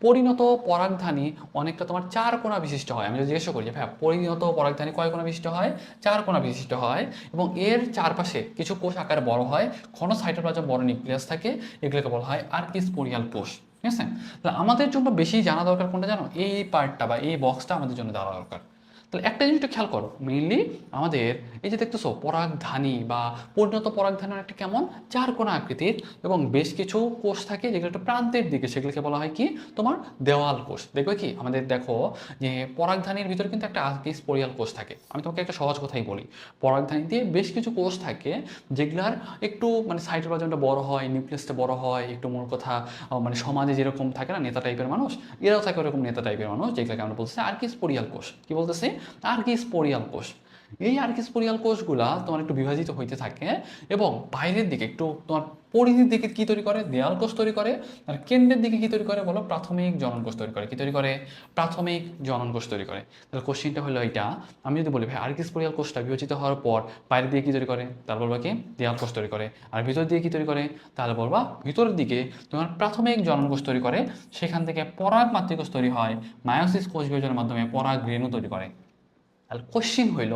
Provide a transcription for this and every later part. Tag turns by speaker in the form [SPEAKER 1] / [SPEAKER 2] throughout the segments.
[SPEAKER 1] পরিণত পরাগধানী অনেকটা তোমার 4 কোণা বিশিষ্ট হয়। আমি যদি জিজ্ঞাসা করি যে ভাইয়া পরিণত পরাগধানী কয় কোণা বিশিষ্ট হয়? 4 কোণা বিশিষ্ট হয় এবং এর চারপাশে কিছু কোষ আকারে বড় হয়, ঘন সাইটোপ্লাজম বড় নিউক্লিয়াস থাকে, এগুলোকে বলা হয় আর্কিস্পোরিয়াল কোষ। ঠিক আছে? তাহলে আমাদের জন্য বেশি জানা দরকার কোনটা জানো? এই পার্টটা বা এই বক্সটা আমাদের জন্য জানা দরকার। তাহলে একটা জিনিসটা খেয়াল করো, মেইনলি আমাদের এই যে দেখতেছো পরাগধানী বা পরিণত পরাগধানী একটা কেমন 4 কোণা আকৃতির এবং বেশ কিছু কোষ থাকে যেগুলো একটু প্রান্তের দিকে, সেগুলোকে বলা হয় কি তোমার দেওয়াল কোষ। দেখবে কি আমাদের দেখো যে পরাগধানীর ভিতরে কিন্তু একটা আর্কিস্পোরিয়াল কোষ থাকে। আমি তোমাকে একটা সহজ কথাই বলি, পরাগধানীতে বেশ কিছু কোষ থাকে যেগুলার একটু মানে সাইটোপ্লাজমটা বড় হয়, নিউক্লিয়াসটা বড় হয়, একটু মূল কথা মানে সমাজে যেরকম থাকে না নেতা টাইপের মানুষ, এরাও থাকে ওরকম নেতা টাইপের মানুষ, যেগুলোকে আমরা বলতেছি আর্কিস্পোরিয়াল কোষ। কি বলতেছি? আর্কিস্পোরিয়াল কোষ। এই আর্কিস্পোরিয়াল কোষগুলা তোমার একটু বিভাজিত হইতে থাকে এবং বাইরের দিকে একটু তোমার পরিধির দিকে কি তৈরি করে? দেয়াল কোষ তৈরি করে। আর কেন্দ্রের দিকে কি তৈরি করে বলো? প্রাথমিক জনন কোষ তৈরি করে। কি তৈরি করে? প্রাথমিক জনন কোষ তৈরি করে। তাহলে কোশ্চেনটা হলো এটা, আমি যদি বলি ভাই আর্কিস্পোরিয়াল কোষটা বিভাজিত হওয়ার পর বাইরের দিকে কি তৈরি করে, তাহলে বলবা কি দেয়াল কোষ তৈরি করে। আর ভিতর দিকে কি তৈরি করে, তাহলে বলবা ভিতরের দিকে তোমার প্রাথমিক জনন কোষ তৈরি করে। সেখান থেকে পরাগ মাতৃকোষ তৈরি হয়, মায়োসিস কোষ বিভাজনের মাধ্যমে পরাগ রেণু তৈরি করে। তাহলে কোশ্চিন হইল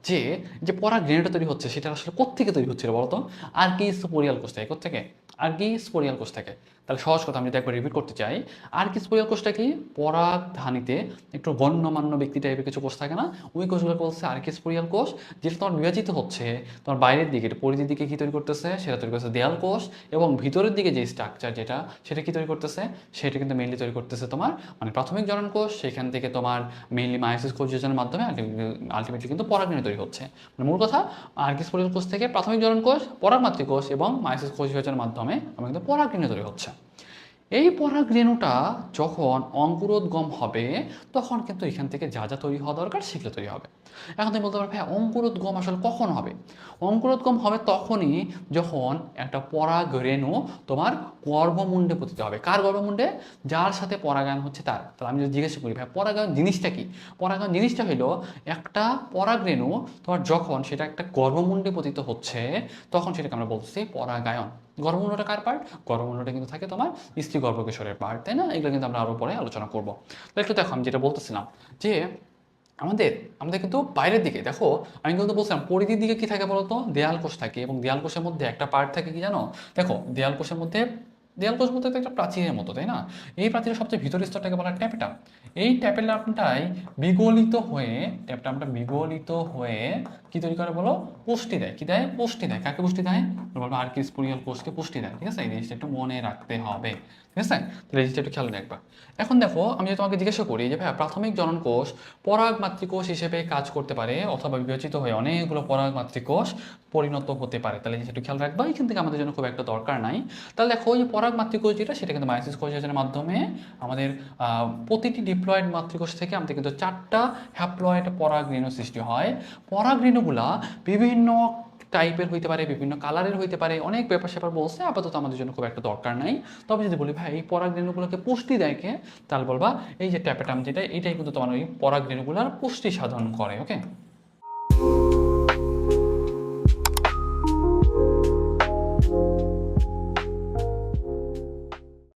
[SPEAKER 1] যে যে পরাগরেণুটা তৈরি হচ্ছে সেটা আসলে কোত্থেকে তৈরি হচ্ছিল বলতো? আর্কিস্পোরিয়াল কোষ থেকে। কোত্থেকে? আর্কিস্পোরিয়াল কোষ থেকে। তাহলে সহজ কথা আমি যদি একবার রিপিট করতে চাই, আর্কিস্পোরিয়াল কোষটা কি? পরাগধানীতে একটু গণ্যমান্য ব্যক্তি টাইপের কিছু কোষ থাকে না, ওই কোষগুলোকে বলছে আর্কিস্পোরিয়াল কোষ। যেটা তোমার বিভাজিত হচ্ছে তোমার বাইরের দিকে পরিধির দিকে কি তৈরি করতেছে? সেটা তৈরি করতেছে দেয়াল কোষ। এবং ভিতরের দিকে যে স্ট্রাকচার যেটা, সেটা কি তৈরি করতেছে? সেটা কিন্তু মেইনলি তৈরি করতেছে তোমার মানে প্রাথমিক জনন কোষ। সেখান থেকে তোমার মেইনলি মায়োসিস কোষ বিভাজনের মাধ্যমে আলটিমেটলি কিন্তু পরাগরেণু তৈরি হচ্ছে। মানে মূল কথা আর্কিস্পোরিয়াল কোষ থেকে প্রাথমিক জনন কোষ, পরাগ মাতৃকোষ এবং মায়োসিস কোষ বিভাজনের মাধ্যমে আমার কিন্তু পরাগরেণু তৈরি হচ্ছে। এই পরাগরেণুটা যখন অঙ্কুরোদ্গম হবে তখন কিন্তু এখান থেকে যা যা তৈরি হওয়া দরকার সেগুলো তৈরি হবে। এখন তুমি বলতে পারো ভাই অঙ্কুরোদ্গম আসলে কখন হবে? অঙ্কুরোদ্গম হবে তখনই যখন একটা পরাগরেণু তোমার গর্ভমুণ্ডে পতিত হবে। কার গর্ভমুণ্ডে? যার সাথে পরাগায়ন হচ্ছে তার। তাহলে আমি যদি জিজ্ঞাসা করি ভাই পরাগায়ন জিনিসটা কি? পরাগায়ন জিনিসটা হলো একটা পরাগরেণু তোমার যখন সেটা একটা গর্ভমুণ্ডে পতিত হচ্ছে তখন সেটাকে আমরা বলছি পরাগায়ন। গর্ভমুণ্ডটা কার পার্ট? গর্ভমুণ্ডটা কিন্তু থাকে তোমার স্ত্রী গর্ভকেশরের পার্ট, তাই না? এগুলো কিন্তু আমরা আরও পরে আলোচনা করবো। তো একটু দেখো আমি যেটা বলতেছিলাম যে আমাদের আমাদের কিন্তু বাইরের দিকে দেখো, আমি কিন্তু বলছিলাম পরিধির দিকে কি থাকে বলতো? দেয়াল কোষ থাকে এবং দেয়াল কোষের মধ্যে একটা পার্ট থাকে কি জানো? দেখো দেয়াল কোষের মধ্যে দেয়াল কোষ বলতে তো একটা প্রাচীরের মতো, তাই না? এই প্রাচীরের সবচেয়ে ভিতরের স্তরটাকে বলা হয় ট্যাপেটাম। এই ট্যাপেটামটাই বিগলিত হয়ে কি তৈরি করে বলো? পুষ্টি দেয়। কি দেয়? পুষ্টি দেয়। কাকে পুষ্টি দেয়? বলবো আর্কিস্পোরিয়াল কোষকে পুষ্টি দেয়। ঠিক আছে? এই জিনিসটা একটু মনে রাখতে হবে। ঠিক আছে? তাহলে এই জিনিসটা একটু খেয়াল রাখবা। এখন দেখো আমি যদি তোমাকে জিজ্ঞাসা করি যে ভাইয়া প্রাথমিক জনন কোষ পরাগ মাতৃকোষ হিসেবে কাজ করতে পারে অথবা বিভাজিত হয়ে অনেকগুলো পরাগ মাতৃকোষ পরিণত হতে পারে, তাহলে এই জিনিসটা একটু খেয়াল রাখবা। এখান থেকে আমাদের জন্য খুব একটা দরকার নাই। তাহলে দেখো ওই পরাগ মাতৃকোষ যেটা সেটা কিন্তু মায়োসিস কোষ বিভাজনের মাধ্যমে আমাদের প্রতিটি ডিপ্লয়েড মাতৃকোষ থেকে আমাদের কিন্তু 4টা হ্যাপ্লয়েড পরাগরেণু সৃষ্টি হয়। পরাগরেণুগুলা বিভিন্ন টাইপের হইতে পারে, বিভিন্ন কালারের হইতে পারে, অনেক ব্যাপার স্যাপার বলছে, আপাতত আমাদের জন্য খুব একটা দরকার নাই। তবে যদি বলি ভাই এই পরাগরেণুগুলোকে পুষ্টি দেয় কে? তাহলে বলবা এই যে ট্যাপেটাম যেটা, এটাই কিন্তু তোমার ওই পরাগরেণুগুলার পুষ্টি সাধন করে। ওকে।